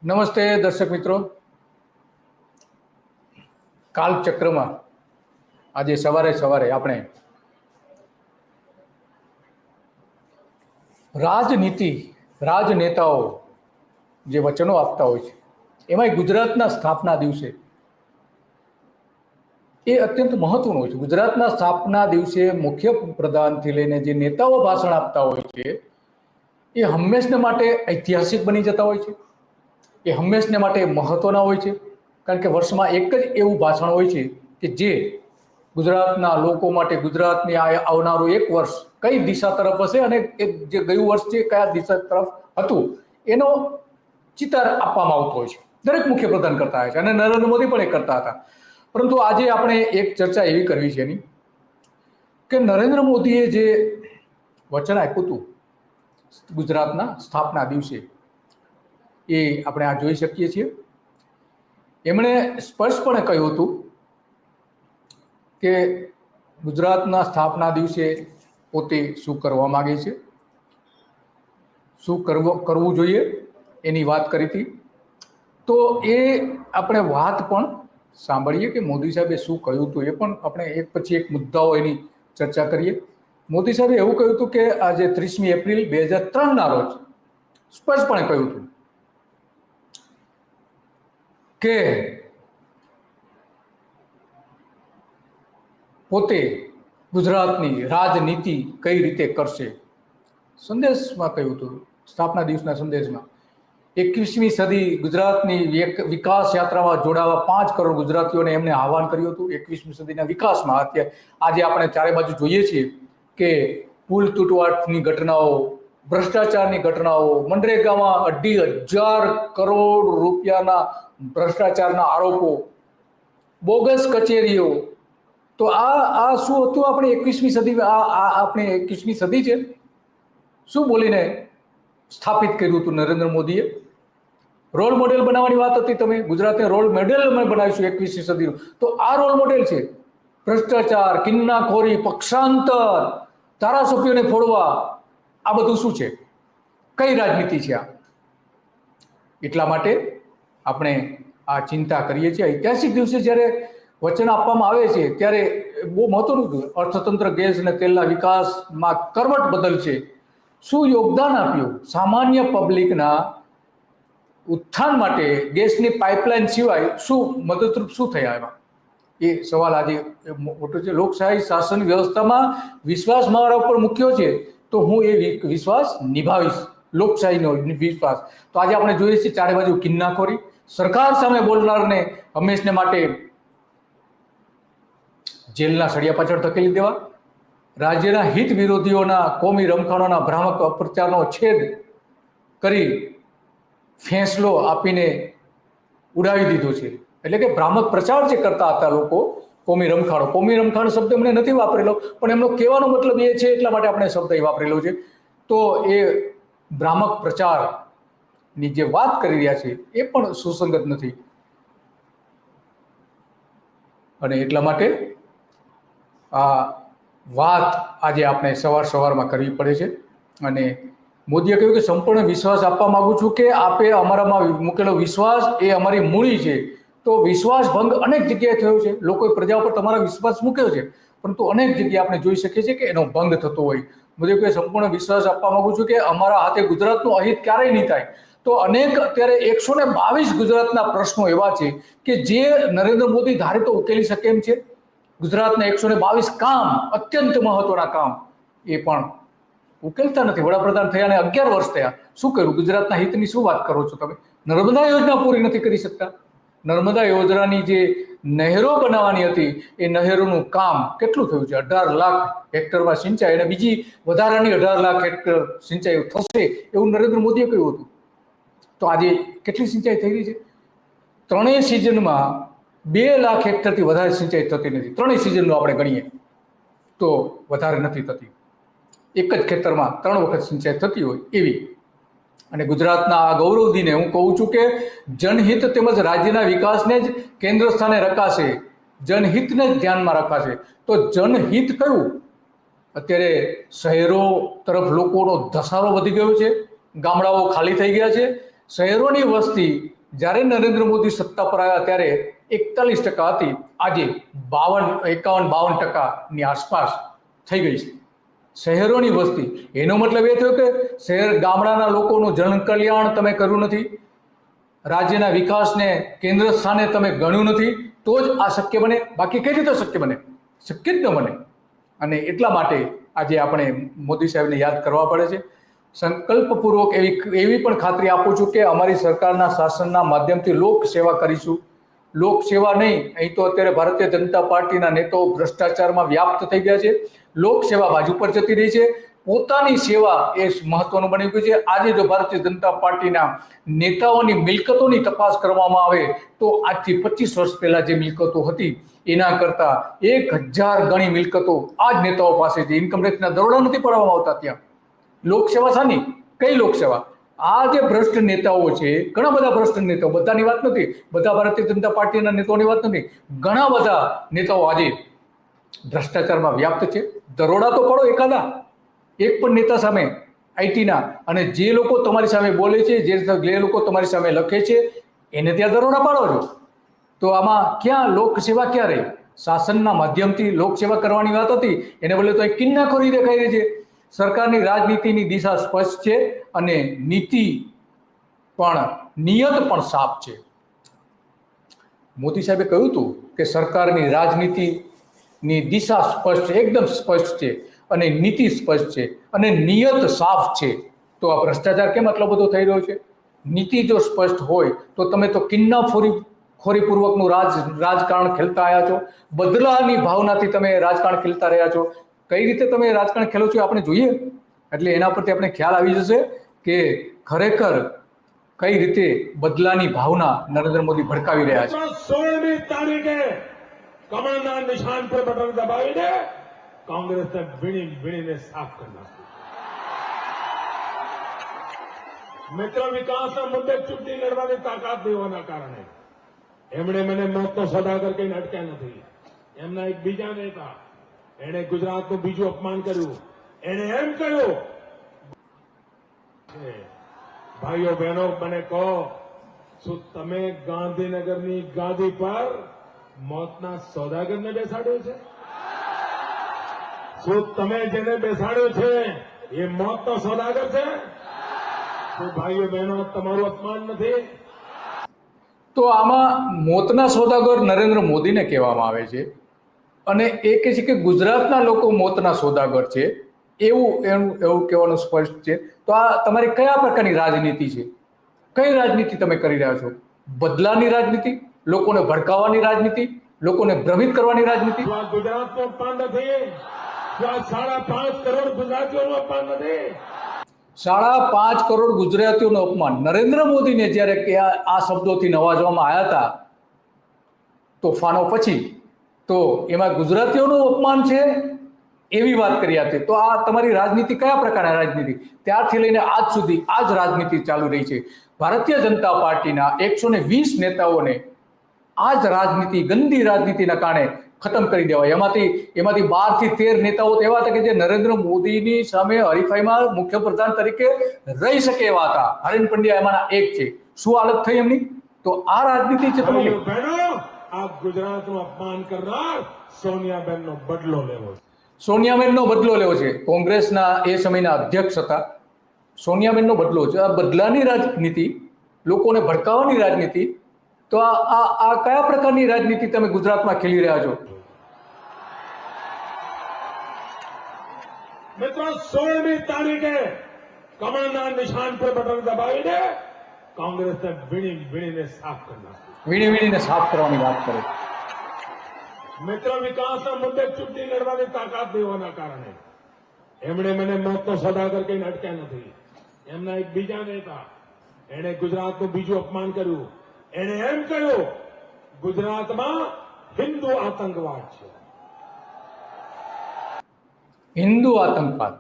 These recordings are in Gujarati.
નમસ્તે દર્શક મિત્રો, કાલચક્રમાં આજે સવારે આપણે રાજનેતાઓ જે વચનો આપતા હોય છે એમાં ગુજરાતના સ્થાપના દિવસે એ અત્યંત મહત્વનું હોય છે. ગુજરાતના સ્થાપના દિવસે મુખ્ય પ્રધાનથી લઈને જે નેતાઓ ભાષણ આપતા હોય છે એ હંમેશને માટે ઐતિહાસિક બની જતા હોય છે. એ હંમેશને માટે મહત્વના હોય છે, કારણ કે વર્ષમાં એક જ એવું ભાષણ હોય છે કે જે ગુજરાતના લોકો માટે ગુજરાતની આવનારું એક વર્ષ કઈ દિશા તરફ હશે અને જે ગયું વર્ષ છે કયા દિશા તરફ હતું એનો ચિતાર આપવામાં આવતો હોય છે. દરેક મુખ્ય પ્રધાન કરતા હોય છે અને નરેન્દ્ર મોદી પણ એ કરતા હતા. પરંતુ આજે આપણે એક ચર્ચા એવી કરવી છે એની કે નરેન્દ્ર મોદીએ જે વચન આપ્યું હતું ગુજરાતના સ્થાપના દિવસે, એ આપણે આ જોઈ શકીએ છીએ. એમણે સ્પષ્ટપણે કહ્યું હતું કે ગુજરાતના સ્થાપના દિવસે પોતે શું કરવા માગે છે, શું કરવું જોઈએ એની વાત કરી હતી. તો એ આપણે વાત પણ સાંભળીએ કે મોદી સાહેબે શું કહ્યું હતું. એ પણ આપણે એક પછી એક મુદ્દાઓ એની ચર્ચા કરીએ. મોદી સાહેબે એવું કહ્યું હતું કે આજે 30મી એપ્રિલ 2003ના રોજ સ્પષ્ટપણે કહ્યું હતું કે પોતે ગુજરાતની રાજનીતિ કઈ રીતે કરશે. સંદેશમાં કહ્યું હતું, સ્થાપના દિવસના સંદેશમાં 21મી સદી ગુજરાતની વિકાસ યાત્રામાં જોડાવા 5 કરોડ ગુજરાતીઓને એમને આહવાન કર્યું હતું. 21મી સદીના વિકાસમાં આજે આપણે ચારે બાજુ જોઈએ છીએ કે પુલ તૂટવાની ઘટનાઓ, ભ્રષ્ટાચારની ઘટનાઓ, મનરેગામાં 2,500 કરોડ રૂપિયાના ભ્રષ્ટાચારના આરોપો, બોગસ કચેરીઓ. તો આ શું હતું? આપણે 21મી સદી, આપણે 21મી સદી છે, શું બોલીને સ્થાપિત કર્યું હતું નરેન્દ્ર મોદીએ? રોલ મોડેલ બનાવવાની વાત હતી. તમે ગુજરાતને રોલ મોડેલ અમે બનાવીશું 21મી સદીનું. તો આ રોલ મોડેલ છે. ભ્રષ્ટાચાર, કિન્નાખોરી, પક્ષાંતર, ધારાસભ્યોને ફોડવા, આ બધું શું છે? કઈ રાજનીતિ છે આ? એટલા માટે આપણે આ ચિંતા કરીએ છીએ. ઐતિહાસિક દિવસે જ્યારે વચન આપવામાં આવે છે ત્યારે બહુ મહત્વનું હતું. અર્થતંત્ર, ગેસ અને તેલના વિકાસમાં કરવટ બદલશે. શું યોગદાન આપ્યું સામાન્ય પબ્લિકના ઉત્થાન માટે? ગેસની પાઇપલાઇન સિવાય શું મદદરૂપ શું થયા એમાં? એ સવાલ આજે મોટો છે. લોકશાહી શાસન વ્યવસ્થામાં વિશ્વાસ મારા ઉપર મૂક્યો છે તો હું એ વિશ્વાસ નિભાવીશ, લોકશાહીનો વિશ્વાસ. તો આજે આપણે જોઈએ છીએ ચારે બાજુ કિન્નાખોરી. સરકાર સામે બોલનારને હંમેશને માટે જેલના સળિયા પાછળ ધકેલી દેવા, રાજ્યના હિત વિરોધીઓના કોમી રમખાણોના ભ્રામક અપપ્રચારનો છેદ કરી ફેંસલો આપીને ઉડાવી દીધો છે. એટલે કે ભ્રામક પ્રચાર જે કરતા હતા લોકો, કોમી રમખાણ શબ્દ એમણે નથી વાપરેલો, પણ એમનો કહેવાનો મતલબ એ છે, એટલા માટે આપણે શબ્દ એ વાપરેલો છે. તો એ ભ્રામક પ્રચારની જે વાત કરી રહ્યા છે એ પણ સુસંગત નથી. અને એટલા માટે આ વાત આજે આપણે સવારમાં કરવી પડે છે. અને મોદીએ કહ્યું કે સંપૂર્ણ વિશ્વાસ આપવા માંગુ છું કે આપે અમારામાં મૂકેલો વિશ્વાસ એ અમારી મૂડી છે. તો વિશ્વાસ ભંગ અનેક જગ્યાએ થયો છે. લોકોએ પ્રજા ઉપર તમારા વિશ્વાસ મૂક્યો છે, પરંતુ અનેક જગ્યાએ આપણે જોઈ શકીએ છીએ કે એનો ભંગ થતો હોય. મોદીએ કહ્યું સંપૂર્ણ વિશ્વાસ આપવા માંગુ છું કે અમારા હાથે ગુજરાતનું અહિત ક્યારેય નહીં થાય. તો અનેક અત્યારે 122 ગુજરાતના પ્રશ્નો એવા છે કે જે નરેન્દ્ર મોદી ધારે તો ઉકેલી શકે એમ છે. ગુજરાતના 122 કામ, અત્યંત મહત્વના કામ, એ પણ ઉકેલતા નથી. વડાપ્રધાન થયા ને 11 વર્ષ થયા, શું કર્યું? ગુજરાતના હિતની શું વાત કરો છો તમે? નર્મદા યોજના પૂરી નથી કરી શકતા. નર્મદા યોજનાની જે નહેરો બનાવવાની હતી એ નહેરોનું કામ કેટલું થયું છે? 18 લાખ હેક્ટરમાં સિંચાઈ, અને બીજી વધારાની 18 લાખ હેક્ટર સિંચાઈ થશે એવું નરેન્દ્ર મોદીએ કહ્યું હતું. તો આજે કેટલી સિંચાઈ થઈ રહી છે? 3 સિઝનમાં 2 લાખ હેક્ટરથી વધારે સિંચાઈ થતી નથી. 3 સિઝનનું આપણે ગણીએ તો વધારે નથી થતી. એક જ ખેતરમાં 3 વખત સિંચાઈ થતી હોય એવી. અને ગુજરાતના આ ગૌરવદિને હું કહું છું કે જનહિત તેમજ રાજ્યના વિકાસને જ કેન્દ્ર સ્થાને રખાશે, જનહિતને જ ધ્યાનમાં રખાશે. તો જનહિત કયું? અત્યારે શહેરો તરફ લોકોનો ધસારો વધી ગયો છે, ગામડાઓ ખાલી થઈ ગયા છે, શહેરોની વસ્તી જ્યારે નરેન્દ્ર મોદી સત્તા પર આવ્યા ત્યારે 41% હતી, આજે 51-52%ની આસપાસ થઈ ગઈ છે શહેરોની વસ્તી. એનો મતલબ એ થયો કે શહેર ગામડાના લોકોનું જનકલ્યાણ તમે કર્યું નથી, રાજ્યના વિકાસને કેન્દ્ર સ્થાને તમે ગણ્યું નથી, તો જ આ શક્ય બને. બાકી કઈ રીતે શક્ય બને? શક્ય જ ન બને. અને એટલા માટે આજે આપણે મોદી સાહેબને યાદ કરવા પડે છે. સંકલ્પપૂર્વક એવી પણ ખાતરી આપું છું કે અમારી સરકારના શાસનના માધ્યમથી લોક સેવા કરીશું. લોક સેવા નહીં, અહીં તો અત્યારે ભારતીય જનતા પાર્ટીના નેતાઓ ભ્રષ્ટાચારમાં વ્યાપ્ત થઈ ગયા છે. લોક સેવા બાજુ પર જતી રહી છે. પોતાની સેવા એ મહત્વનું બની ગયું છે. આજે જો ભારતીય જનતા પાર્ટીના નેતાઓની મિલકતોની તપાસ કરવામાં આવે તો આજથી 25 વર્ષ પહેલા જે મિલકતો હતી એના કરતા 1000 ગણી મિલકતો આ જ નેતાઓ પાસે છે. ઇન્કમ ટેક્સના દરોડા નથી પાડવામાં આવતા ત્યાં. લોકસેવા શાની? કઈ લોકસેવા? આ જે ભ્રષ્ટ નેતાઓ છે, ઘણા બધા ભ્રષ્ટ નેતાઓ, બધાની વાત નથી, બધા ભારતીય જનતા પાર્ટીના નેતાઓની વાત નથી, ઘણા બધા નેતાઓ આજે ભ્રષ્ટાચારમાં વ્યાપ્ત છે. દરોડા તો પડો એકાદા, એક પણ નેતા સામે આઈટીના, અને જે લોકો તમારી સામે બોલે છે, જે લોકો તમારી સામે લખે છે, એને ત્યાં દરોડા પાડો છો. તો આમાં ક્યાં લોકસેવા ક્યાં રહી? શાસનના માધ્યમથી લોકસેવા કરવાની વાત હતી, એને બદલે તો કિન્નાખોરી દેખાઈ રહી છે. સરકારની રાજનીતિની દિશા સ્પષ્ટ છે અને નીતિ પણ, નિયત પણ સાફ છે. મોદી સાહેબે કહ્યું હતું કે સરકારની રાજનીતિની દિશા સ્પષ્ટ છે, એકદમ સ્પષ્ટ છે, અને નીતિ સ્પષ્ટ છે અને નિયત સાફ છે. તો આ ભ્રષ્ટાચાર કેમ આટલો બધો થઈ રહ્યો છે? નીતિ જો સ્પષ્ટ હોય તો તમે તો કિન્નાખોરીપૂર્વકનું રાજકારણ ખેલતા આવ્યા છો. બદલાની ભાવનાથી તમે રાજકારણ ખેલતા રહ્યા છો. કઈ રીતે તમે રાજકારણ ખેલો છો આપણે જોઈએ, એટલે એના પરથી આપણે ખ્યાલ આવી જશે કે ખરેખર કઈ રીતે બદલાની ભાવના નરેન્દ્ર મોદી ભડકાવી રહ્યા છે. 16મી તારીખે કમળના નિશાન પર બટન દબાવીને કોંગ્રેસને વીણીને સાફ કરી નાખ્યું. મિત્રો, વિકાસના મુદ્દે ચૂંટણી લડવાની તાકાત નહીં હોવાના કારણે એમણે મને મોતનો સોદાગર કહીને અટક્યા નથી. એમના એક બીજા નેતા, એણે ગુજરાતનું બીજું અપમાન કર્યું. એણે એમ કહ્યું, ભાઈઓ બહેનો મને કહો, શું તમે ગાંધીનગરની ગાદી પર મોતના સોદાગરને બેસાડ્યો છે? શું તમે જેને બેસાડ્યો છે એ મોતનો સોદાગર છે? શું ભાઈઓ બહેનો તમારું અપમાન નથી? તો આમાં મોતના સોદાગર નરેન્દ્ર મોદીને કહેવામાં આવે છે અને એ કહે છે કે ગુજરાતના લોકો મોતના સોદાગર છે, એવું કહેવાનું સ્પષ્ટ છે. તો આ તમારી કયા પ્રકારની રાજનીતિ છે? કઈ રાજનીતિ તમે કરી રહ્યા છો? બદલાની રાજનીતિ, લોકોને ભડકાવવાની રાજનીતિ, લોકોને ભ્રમિત કરવાની રાજનીતિ. ગુજરાતનું અપમાન નથી? 5.5 કરોડ ગુજરાતીઓનું અપમાન નથી? 5.5 કરોડ ગુજરાતીઓનું અપમાન. નરેન્દ્ર મોદીને જ્યારે આ શબ્દોથી નવાજવામાં આવ્યા હતા તોફાનો પછી, તો એમાં ગુજરાતીઓનું અપમાન છે એવી વાત કરી હતી. તો આ તમારી રાજનીતિ કયા પ્રકારની રાજનીતિ? ત્યારથી લઈને આજ સુધી આ જ રાજનીતિ ચાલુ રહી છે. ભારતીય જનતા પાર્ટીના 120 નેતાઓને આ જ રાજનીતિ, ગંદી રાજનીતિના કારણે ખતમ કરી દેવાય. એમાંથી 12 થી 13 નેતાઓ એવા હતા કે જે નરેન્દ્ર મોદીની સામે હરીફાઈમાં મુખ્યપ્રધાન તરીકે રહી શકે એવા હતા. હરેન પંડ્યા એમાંના એક છે. શું હાલત થઈ એમની? તો આ રાજનીતિ છે. તમે આ ગુજરાતનું અપમાન કરનાર સોનિયાબેનનો બદલો લેવો છે. સોનિયાબેનનો બદલો લેવો છે. કોંગ્રેસના એ સમયના અધ્યક્ષ હતા. સોનિયાબેનનો બદલો છે. આ બદલાની રાજનીતિ, લોકોને ભડકાવવાની રાજનીતિ. તો આ કયા પ્રકારની રાજનીતિ તમે ગુજરાતમાં ખેલી રહ્યા છો? મિત્રો, 16મી તારીખે કમળના નિશાન પર બટન દબાવીને કોંગ્રેસને વીણીને સાફ કરી નાખ્યું. વીણીને સાફ કરવાની વાત કરે. મિત્રો, વિકાસના મુદ્દે ચૂંટણી લડવાની તાકાત નહીં હોવાના કારણે એમણે મને મોતનો સોદાગર કહીને અટક્યા નથી. એમના એક બીજા નેતા, એણે ગુજરાતનું બીજું અપમાન કર્યું. એણે એમ કહ્યું, ગુજરાતમાં હિન્દુ આતંકવાદ છે. હિન્દુ આતંકવાદ,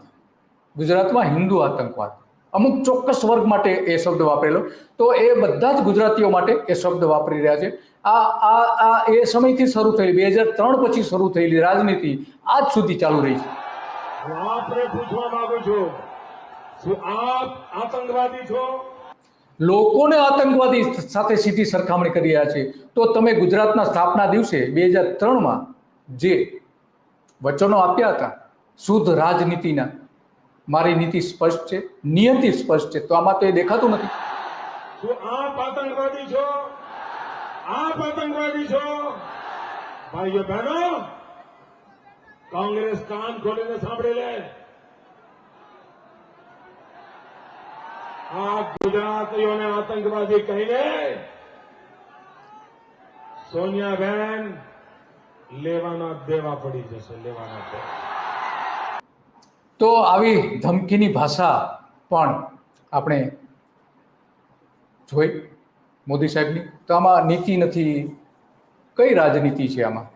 ગુજરાતમાં હિન્દુ આતંકવાદ, અમુક ચોક્કસ વર્ગ માટે એ શબ્દ વાપરેલો. તો એ બધા જ ગુજરાતીઓ માટે એ શબ્દ વાપરી રહ્યા છે. આ એ સમયથી શરૂ થયેલી, 2003 પછી શરૂ થયેલી રાજનીતિ આજ સુધી ચાલુ રહી છે. હું આપને પૂછવા માંગુ છું, શું આપ આતંકવાદી છો? લોકોને આતંકવાદી સાથે સીધી સરખામણી કરી રહ્યા છે, તો તમે ગુજરાતના સ્થાપના દિવસે 2003માં જે વચનો આપ્યા હતા શુદ્ધ રાજનીતિના, મારી નીતિ સ્પષ્ટ છે, નિયતિ સ્પષ્ટ છે, તો આમાં તો એ દેખાતું નથી. શું આપ આતંકવાદી છો? આપ આતંકવાદી છો? ભાઈઓ બહેનો, કોંગ્રેસ કાન ખોલીને સાંભળી લે. આ ગુજરાતીઓને આતંકવાદી કહીને સોનિયાબેન લેવાના દેવા પડી જશે, લેવાના દેવા. તો આવી ધમકીની ભાષા પણ આપણે જોઈ મોદી સાહેબની. તો આમાં નીતિ નથી, કઈ રાજનીતિ છે આમાં?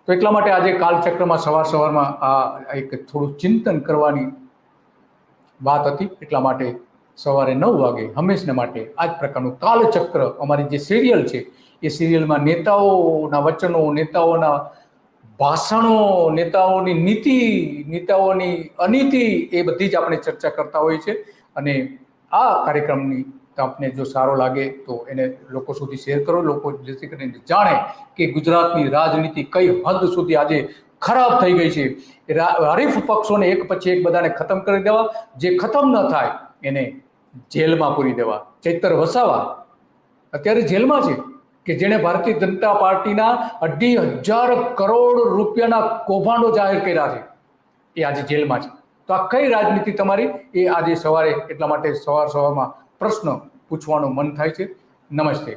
તો એટલા માટે આજે કાલચક્રમાં સવારમાં આ એક થોડું ચિંતન કરવાની વાત હતી. એટલા માટે સવારે 9 વાગે હંમેશને માટે આ જ પ્રકારનું કાલચક્ર અમારી જે સિરિયલ છે, એ સિરિયલમાં નેતાઓના વચનો, નેતાઓના ભાષણો, નેતાઓની નીતિ, નેતાઓની અનીતિ, એ બધી જ આપણે ચર્ચા કરતા હોઈએ છીએ. અને આ કાર્યક્રમની આપને જો સારો લાગે તો એને લોકો સુધી શેર કરો, લોકો જેથી કરીને જાણે કે ગુજરાતની રાજનીતિ કઈ હદ સુધી આજે ખરાબ થઈ ગઈ છે. હરીફ પક્ષોને એક પછી એક બધાને ખતમ કરી દેવા, જે ખતમ ન થાય એને જેલમાં પૂરી દેવા. ચૈતર વસાવા અત્યારે જેલમાં છે, કે જેણે ભારતીય જનતા પાર્ટીના 2,500 કરોડ રૂપિયાના કૌભાંડો જાહેર કર્યા છે, એ આજે જેલમાં છે. તો આ કઈ રાજનીતિ તમારી? એ આજે સવારે એટલા માટે સવારમાં પ્રશ્ન પૂછવાનું મન થાય છે. નમસ્તે.